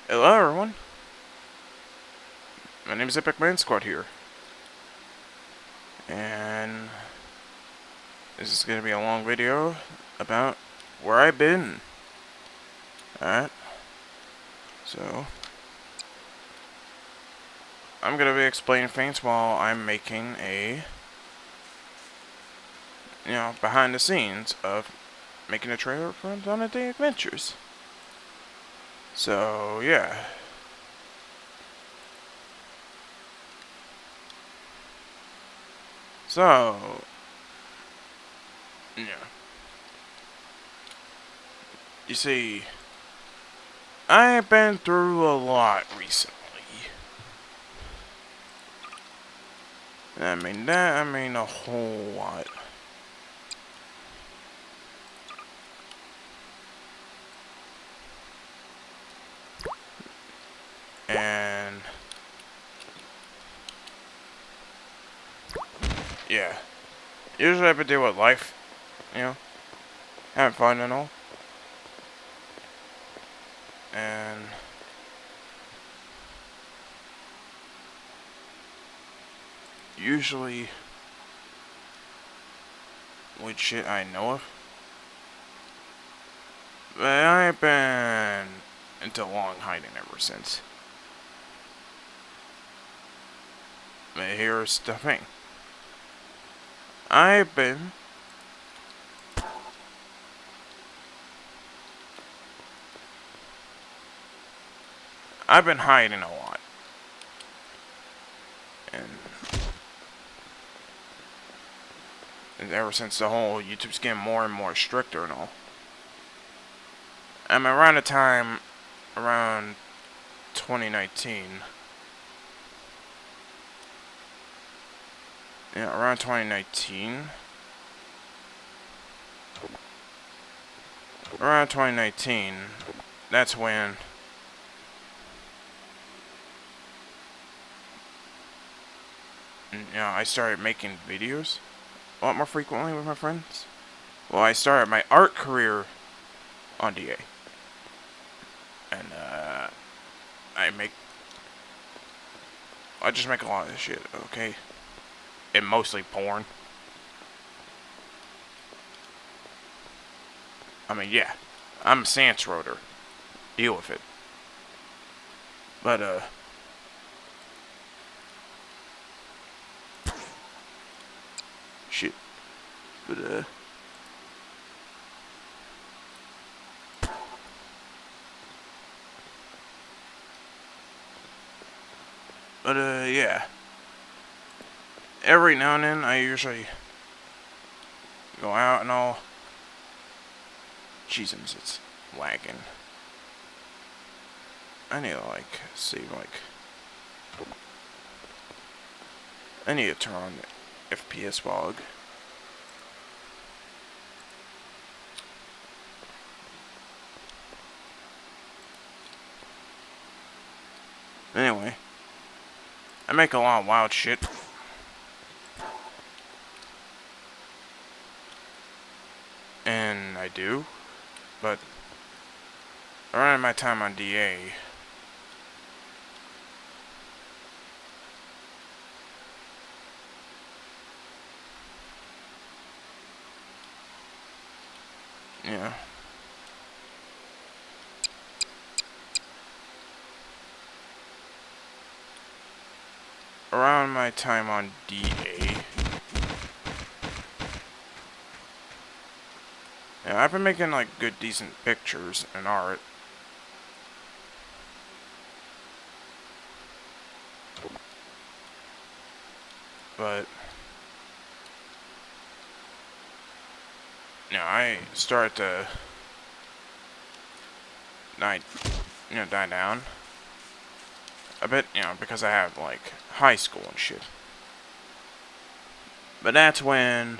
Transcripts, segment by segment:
Hello everyone, my name is Epic Man Squad here, and this is going to be a long video about where I've been. Alright, so I'm going to be explaining things while I'm making a, behind the scenes of making a trailer for Donna Day Adventures. So, yeah. So, yeah. You see, I've been through a lot recently. I mean a whole lot. And yeah, usually I have to deal with life, you know, having fun and all. And usually, with shit I know of, but I've been into long hiding ever since. But here's the thing. I've been I've been hiding a lot. And ever since the whole YouTube's getting more and more stricter and all. I'm around the time, around 2019. Yeah, around 2019. Around 2019, that's when I started making videos a lot more frequently with my friends. Well, I started my art career on DA. And, I make... I just make a lot of shit, okay? And mostly porn. I mean, yeah. I'm a Sans roader. Deal with it. But, shit. But, yeah. Every now and then, I usually go out and all. Jesus, it's lagging. I need to, like, see, like... I need to turn on the FPS log. Anyway. I make a lot of wild shit. And I do. But around my time on DA, yeah. Around my time on DA, yeah, I've been making like good, decent pictures and art. But I start to die, die down a bit, because I have like high school and shit. But that's when,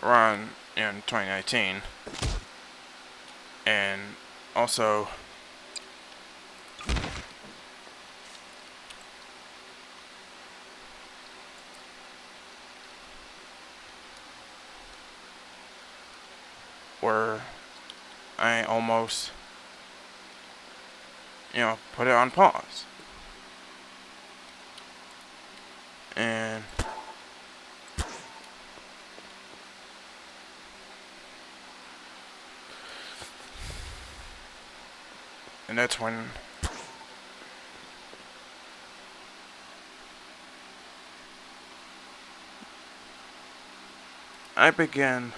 around in 2019, and also where I almost, put it on pause. And that's when I began,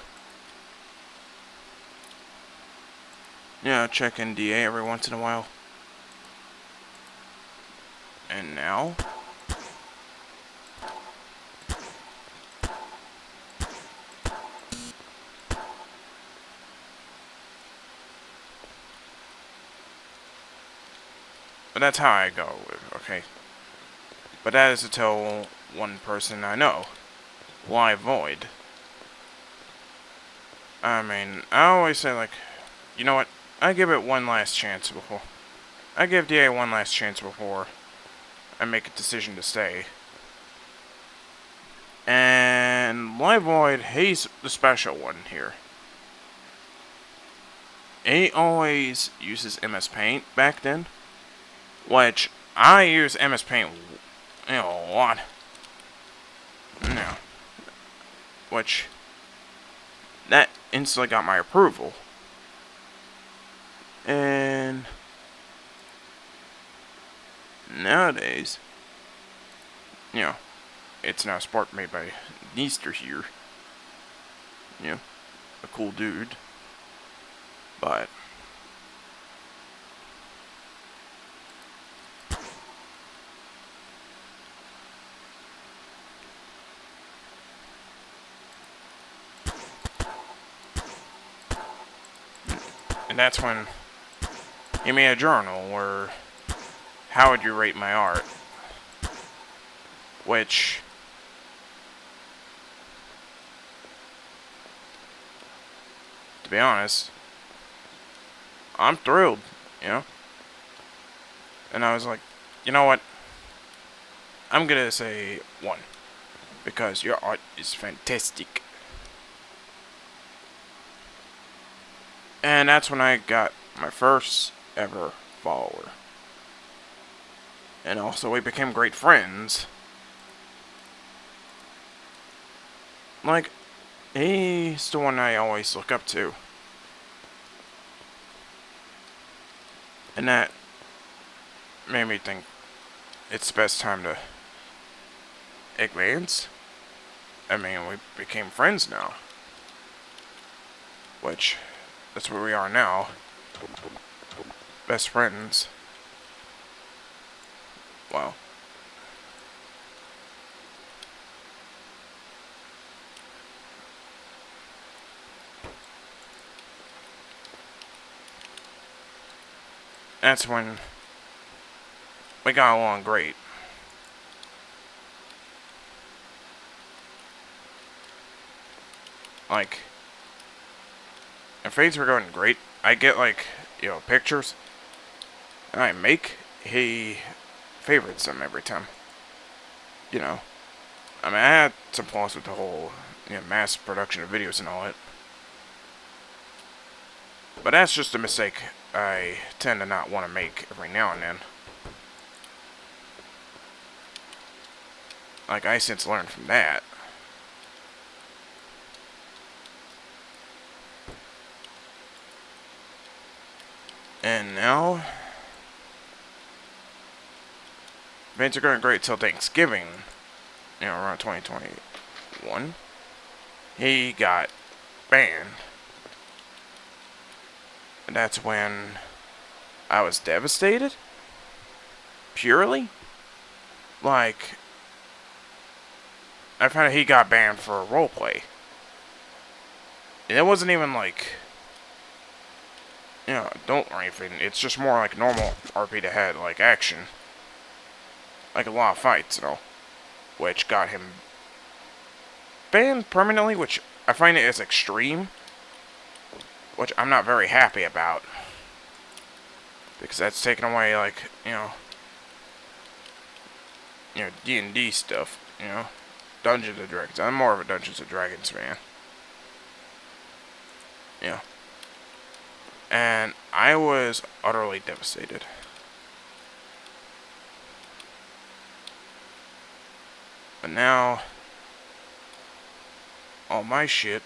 checking DA every once in a while. And now, but that's how I go, okay? But that is to tell one person I know. Why Void? I mean, I always say, like, you know what? I give it one last chance before. I give DA one last chance before I make a decision to stay. And Live Void, he's the special one here. He always uses MS Paint back then, which I use MS Paint, a lot. No. Which, that instantly got my approval. And nowadays, it's now Spark made by Neaster here. A cool dude. But and that's when he made a journal where, how would you rate my art? Which, to be honest, I'm thrilled, And I was like, you know what? I'm gonna say 1. Because your art is fantastic. And that's when I got my first ever follower. And also we became great friends. Like, he's the one I always look up to. And that made me think it's the best time to advance. I mean, we became friends now. Which, that's where we are now. Best friends. Well. That's when we got along great. Like, if things were going great, I get, like, pictures, and I make, he favorites them every time. I mean, I had some flaws with the whole, mass production of videos and all that. But that's just a mistake I tend to not want to make every now and then. Like, I since learned from that. And now, things are going great till Thanksgiving, around 2021. He got banned. And that's when I was devastated. Purely. Like, I found out he got banned for roleplay. And it wasn't even like, don't or anything. It's just more like normal RP to head, like action. Like a lot of fights, which got him banned permanently, which I find it as extreme. Which I'm not very happy about. Because that's taken away, like, D&D stuff, Dungeons & Dragons. I'm more of a Dungeons & Dragons fan. And I was utterly devastated. But now, all my shit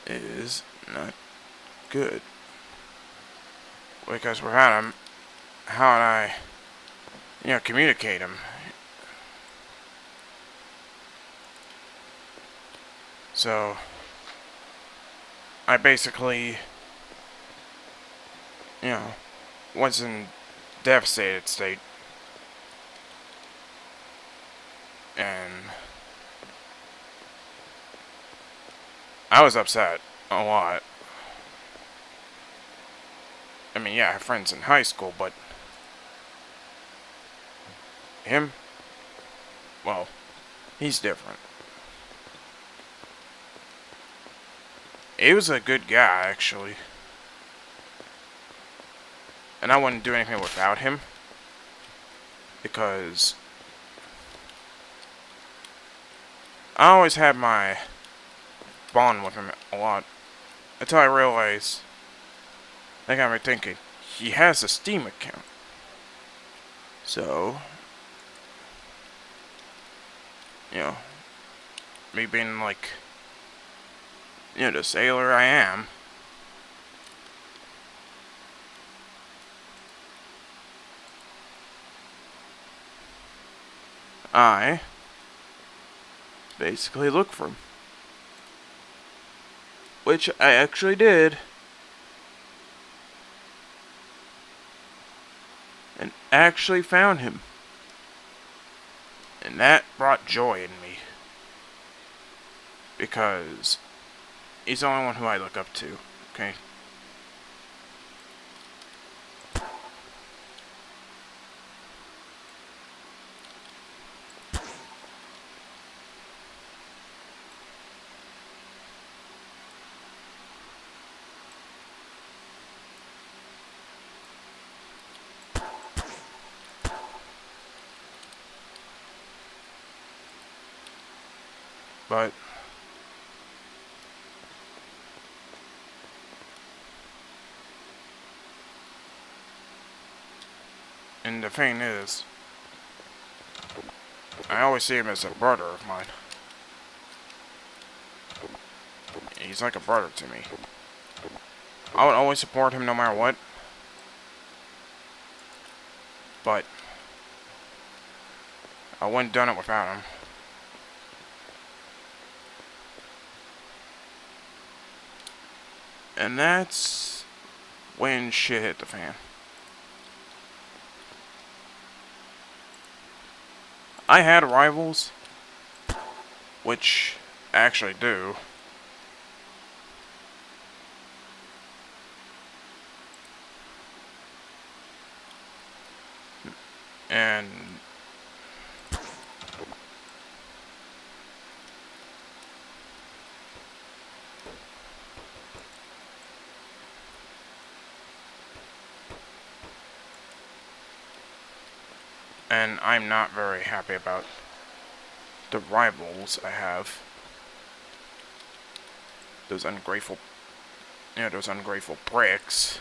is not good. Because without him, how would I, communicate him? So, I basically, was in devastated state. And I was upset a lot. I mean, yeah, I have friends in high school, but him, well, he's different. He was a good guy, actually. And I wouldn't do anything without him. Because I always had my bond with him a lot. Until I realized, that got me thinking, he has a Steam account. So, me being like, the sailor I am, I basically look for him. Which I actually did. And actually found him. And that brought joy in me. Because he's the only one who I look up to, okay? But and the thing is, I always see him as a brother of mine. He's like a brother to me. I would always support him no matter what. But I wouldn't have done it without him. And that's when shit hit the fan. I had rivals, which I actually do. And I'm not very happy about the rivals I have. Those ungrateful pricks.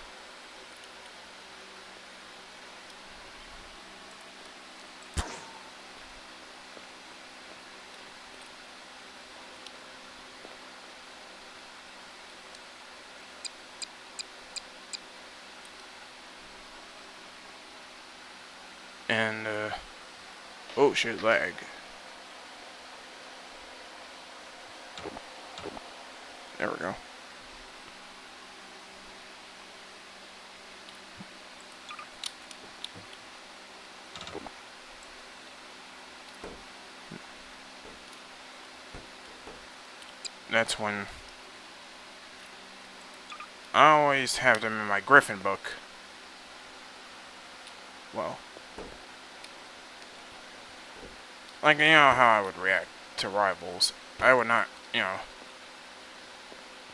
And, oh shit, lag. There we go. That's when I always have them in my Griffin book. Well, like, how I would react to rivals. I would not,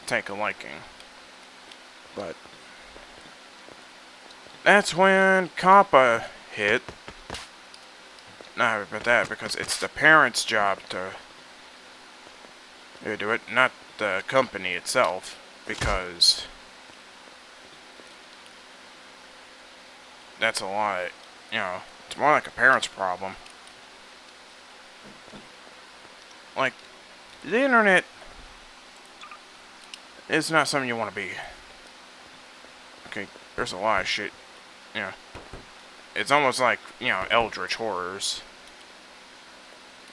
take a liking. But that's when Kappa hit. Not happy about that, because it's the parents' job to, who do it, not the company itself, because that's a lot, you know, it's more like a parent's problem. Like, the internet is not something you want to be. Okay, there's a lot of shit, you know. It's almost like, you know, eldritch horrors.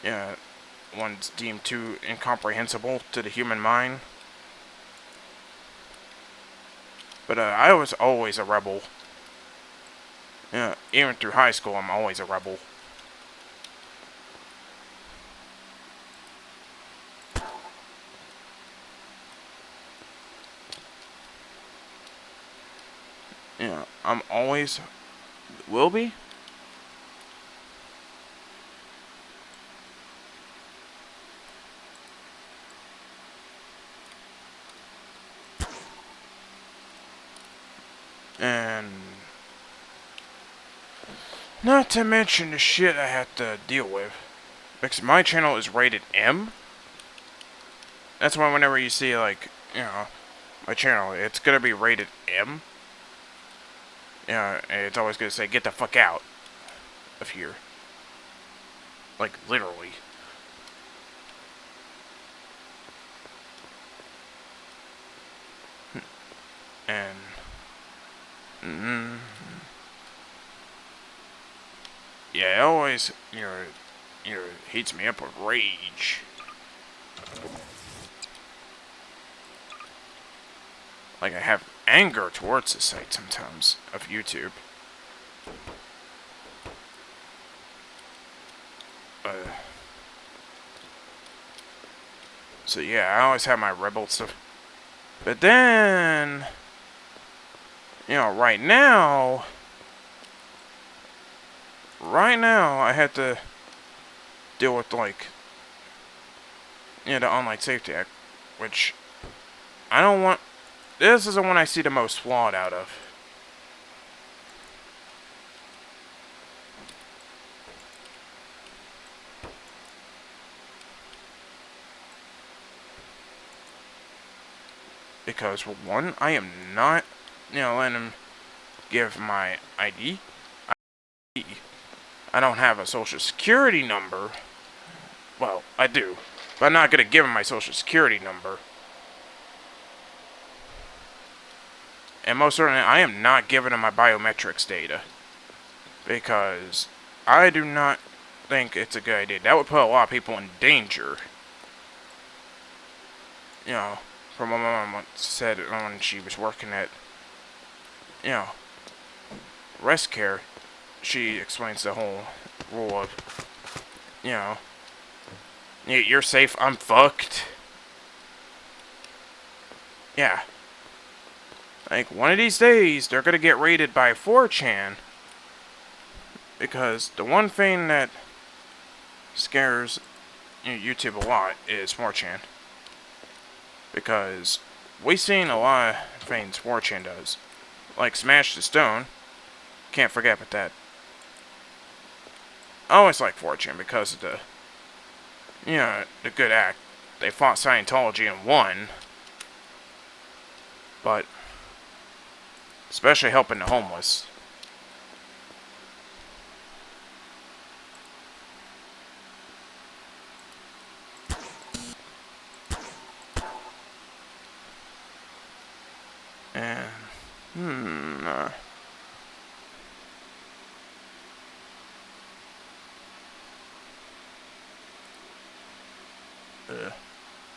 Yeah, one's deemed too incomprehensible to the human mind. But I was always a rebel. Yeah, even through high school, I'm always a rebel. Yeah, I'm always will be. And not to mention the shit I have to deal with. Because my channel is rated M. That's why whenever you see, like, you know, my channel, it's gonna be rated M. Yeah, it's always gonna say, get the fuck out of here. Like, literally. And... yeah, it always, heats me up with rage. Like, I have anger towards the site sometimes of YouTube. So yeah, I always have my rebel stuff. But then, you know, right now, I had to deal with, like, you know, the Online Safety Act, which I don't want. This is the one I see the most flawed out of. Because, for one, I am not, you know, letting him give my ID. I don't have a social security number. Well, I do. But I'm not going to give him my social security number. And most certainly, I am not giving him my biometrics data. Because I do not think it's a good idea. That would put a lot of people in danger. You know, from what my mom said when she was working at, you know, rest care, she explains the whole rule of, you know, you're safe, I'm fucked. Yeah. Like, one of these days, they're gonna get raided by 4chan. Because the one thing that scares YouTube a lot is 4chan. Because we've seen a lot of things 4chan does. Like Smash the Stone. Can't forget about that. I always like 4chan because of the, you know, the good act. They fought Scientology and won. But, especially helping the homeless. And,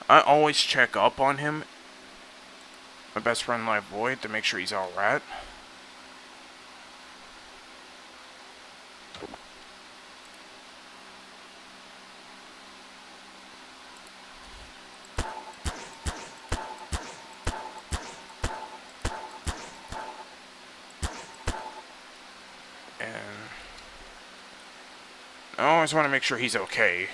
I always check up on him, my best friend Live Void, to make sure he's alright. And I always want to make sure he's okay.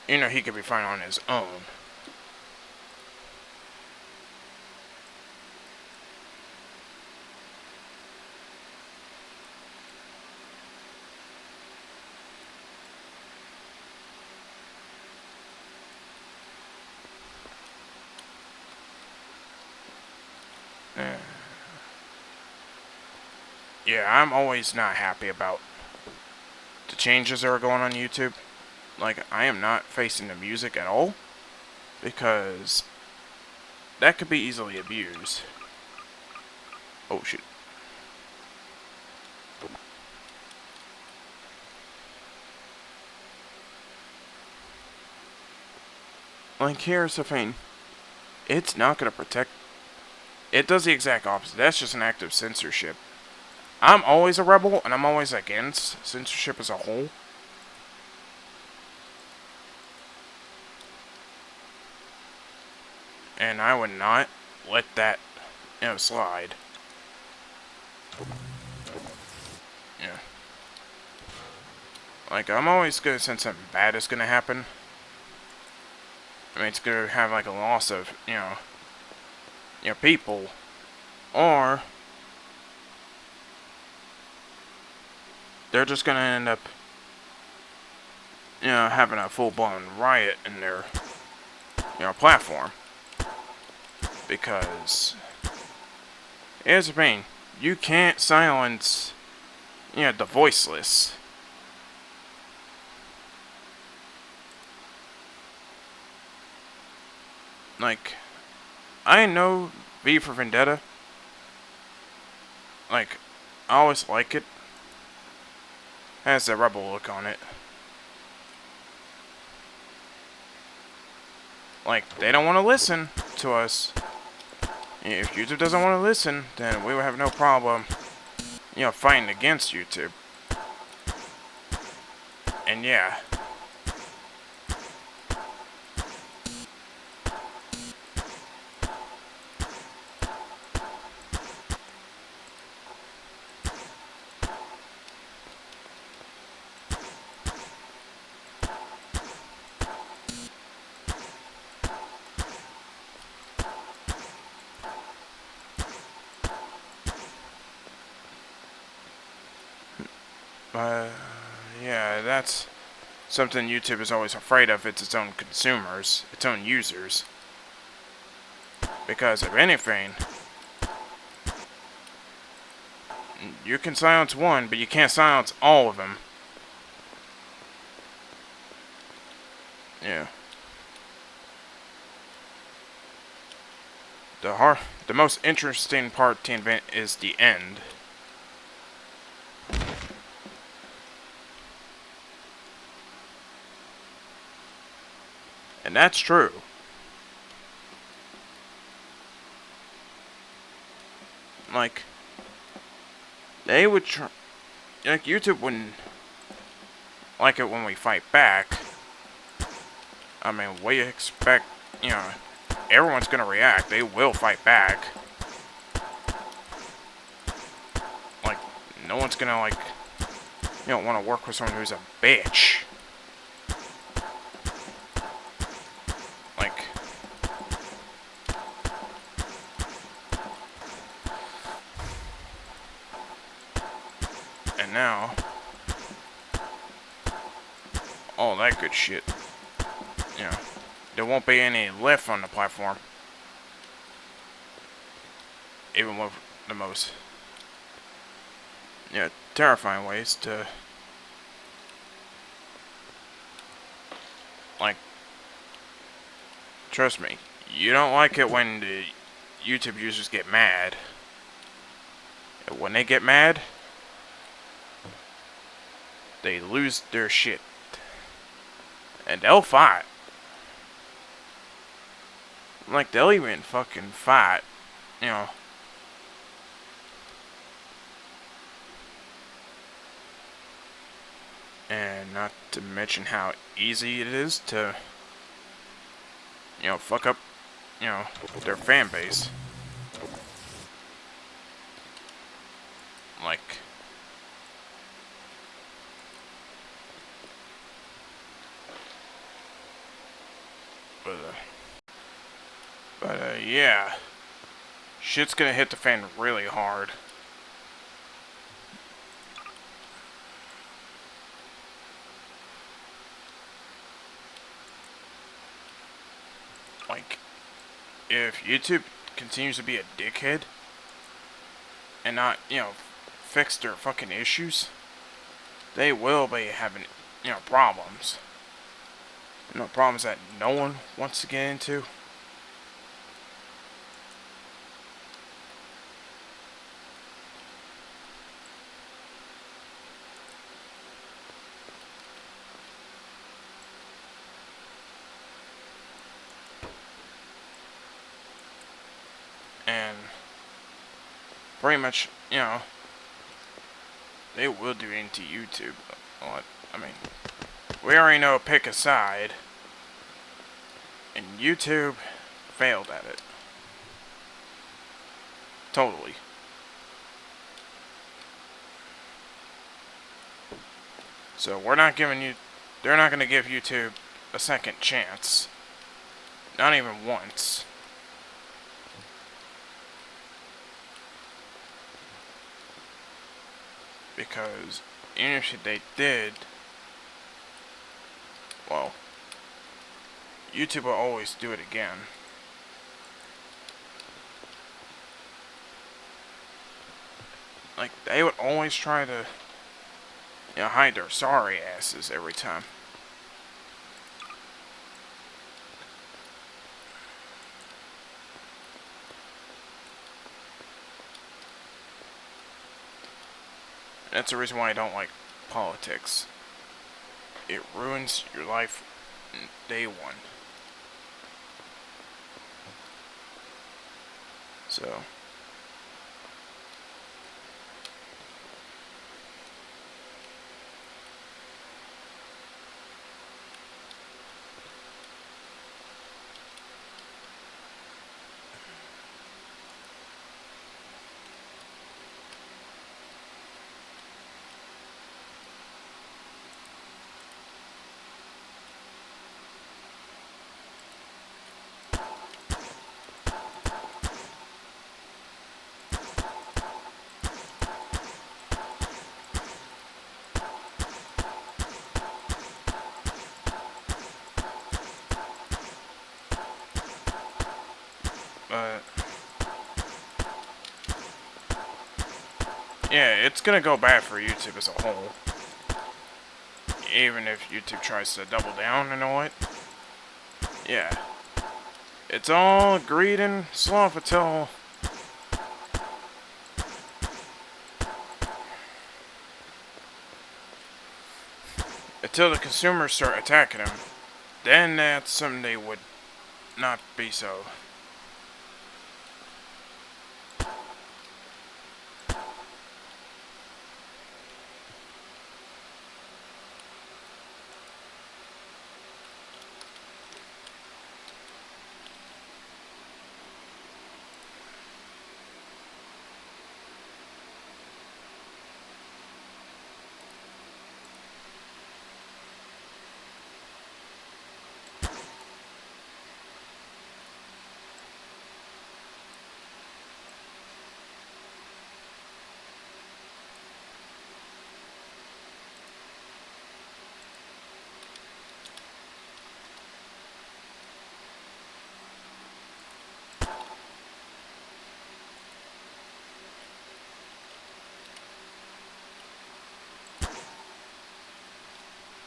You know, he could be fine on his own. Uh, yeah, I'm always not happy about the changes that are going on YouTube. Like, I am not facing the music at all, because that could be easily abused. Oh, shit. Like, here's the thing. It's not going to protect... It does the exact opposite. That's just an act of censorship. I'm always a rebel, and I'm always against censorship as a whole. And I would not let that, slide. Yeah. Like, I'm always going to sense something bad is going to happen. I mean, it's going to have, like, a loss of, people. Or they're just going to end up, having a full-blown riot in their, platform. Because, here's the thing. You can't silence, the voiceless. Like, I know V for Vendetta. Like, I always like it. Has a rebel look on it. Like, they don't want to listen to us. If YouTube doesn't want to listen, then we will have no problem, fighting against YouTube. And yeah. Yeah, that's something YouTube is always afraid of. It's its own consumers, its own users. Because if anything, you can silence one, but you can't silence all of them. Yeah. The most interesting part to invent is the end. And that's true. Like, they would like, YouTube wouldn't like it when we fight back. I mean, we expect, everyone's gonna react. They will fight back. Like, no one's gonna, like, want to work with someone who's a bitch. Like, and now, all that good shit. There won't be any left on the platform. Even with the most, terrifying ways to, like, trust me, you don't like it when the YouTube users get mad. When they get mad, they lose their shit. And they'll fight. Like, they'll even fucking fight, And not to mention how easy it is to, fuck up, their fan base. Like, yeah. Shit's gonna hit the fan really hard. Like, if YouTube continues to be a dickhead, and not, fix their fucking issues, they will be having, problems. Problems that no one wants to get into. And pretty much, they will do into YouTube. I mean, we already know pick a side, and YouTube failed at it. Totally. So we're not giving you, they're not going to give YouTube a second chance. Not even once. Because even if they did, well, YouTube will always do it again. Like, they would always try to, hide their sorry asses every time. That's the reason why I don't like politics. It ruins your life day one. So, yeah, it's gonna go bad for YouTube as a whole. Even if YouTube tries to double down, you know what? Yeah. It's all greed and sloth until the consumers start attacking them. Then that's something they would not be so.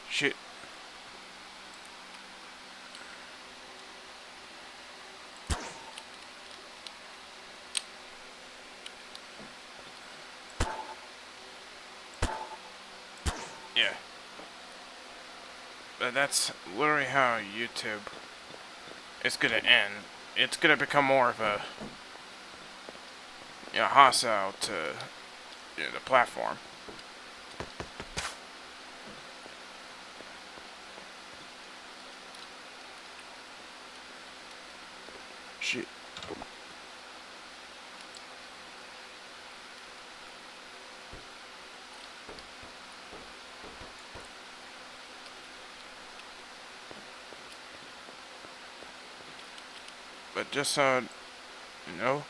Shit. Yeah. But that's literally how YouTube is gonna end. It's gonna become more of a, hostile to, the platform. Shit. But just so you know,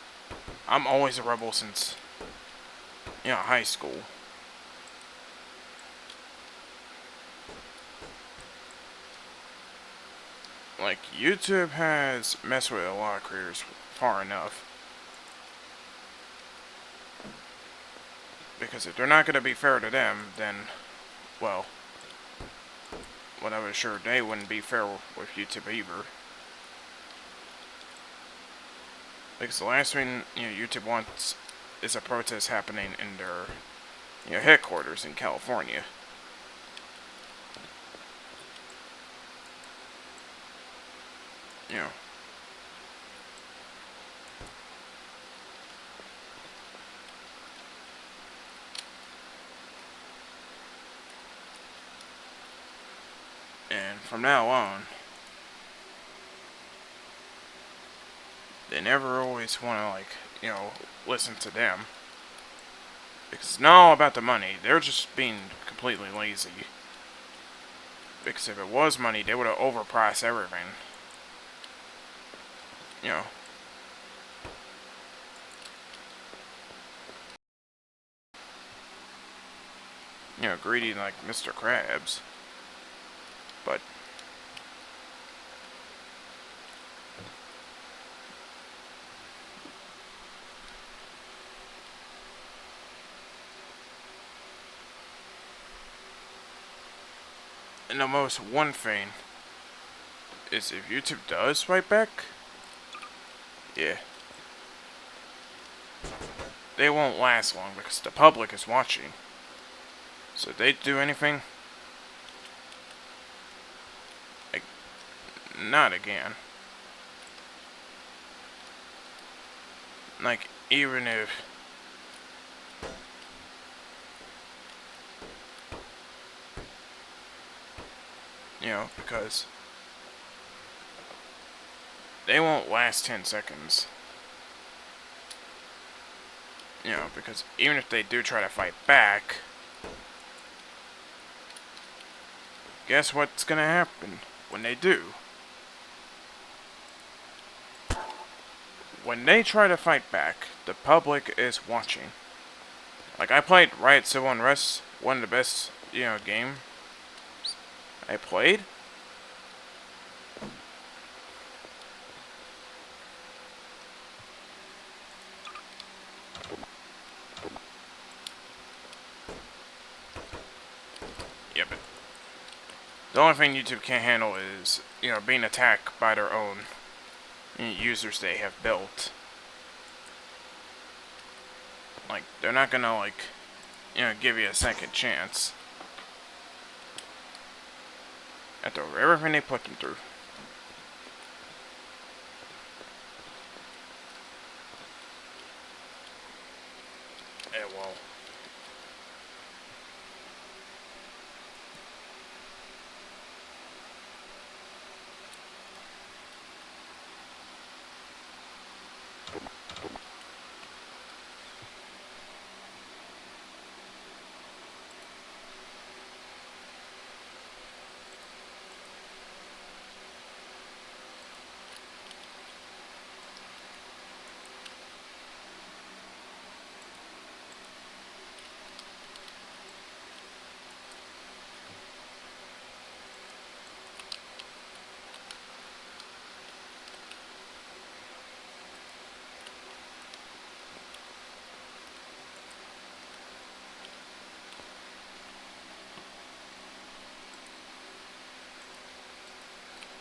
I'm always a rebel since, high school. Like, YouTube has messed with a lot of creators far enough. Because if they're not going to be fair to them, then, well, what I was sure they wouldn't be fair with YouTube either. Because the last thing YouTube wants is a protest happening in their headquarters in California. You know. And from now on, they never always want to, like, listen to them. Because it's not all about the money. They're just being completely lazy. Because if it was money, they would have overpriced everything. You know. Greedy like Mr. Krabs. But and the most one thing is if YouTube does fight back, yeah, they won't last long because the public is watching. So if they do anything, like, not again. Like, even if because they won't last 10 seconds. Because even if they do try to fight back, guess what's gonna happen when they do? When they try to fight back, the public is watching. Like, I played Riot Civil Unrest, one of the best, games I played. Yeah, but the only thing YouTube can't handle is, being attacked by their own users they have built. Like, they're not gonna, like, give you a second chance after everything they put them through. Yeah, well.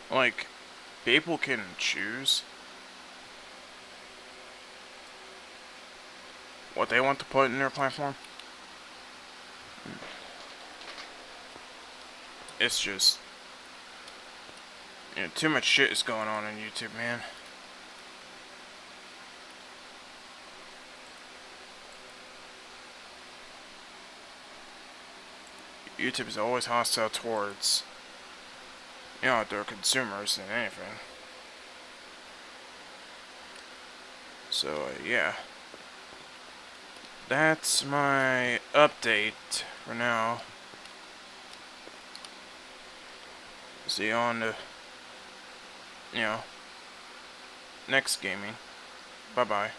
Like, people can choose what they want to put in their platform. It's just, too much shit is going on YouTube, man. YouTube is always hostile towards, their consumers than anything. So, yeah. That's my update for now. See you on the, next gaming. Bye-bye.